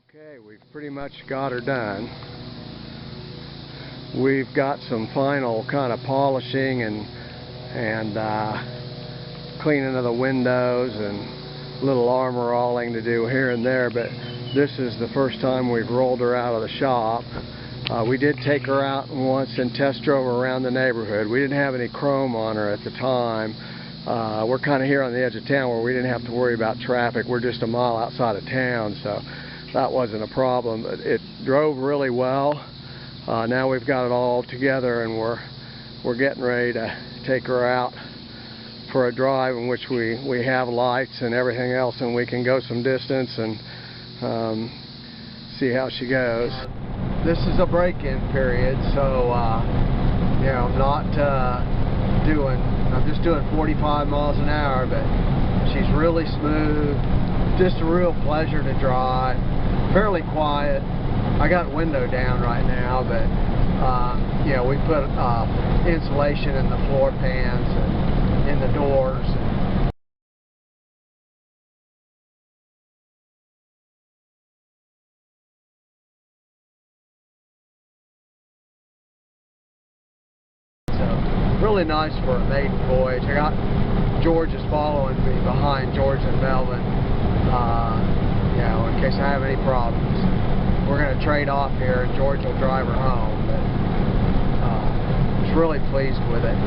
Okay, we've pretty much got her done. We've got some final kind of polishing and cleaning of the windows and little armor-alling to do here and there, but this is the first time we've rolled her out of the shop. We did take her out once and test drove her around the neighborhood. We didn't have any chrome on her at the time. We're kind of here on the edge of town where we didn't have to worry about traffic. We're just a mile outside of town, so that wasn't a problem. It drove really well. Now we've got it all together and we're getting ready to take her out for a drive in which we have lights and everything else, and we can go some distance and see how she goes. This is a break-in period, so you know, I'm just doing 45 miles an hour, but she's really smooth, just a real pleasure to drive, fairly quiet. I got window down right now, but you know, we put insulation in the floor pans and in the doors. Really nice for a maiden voyage. I got George is following me behind, George and Melvin, you know, in case I have any problems. We're going to trade off here and George will drive her home, but I was really pleased with it.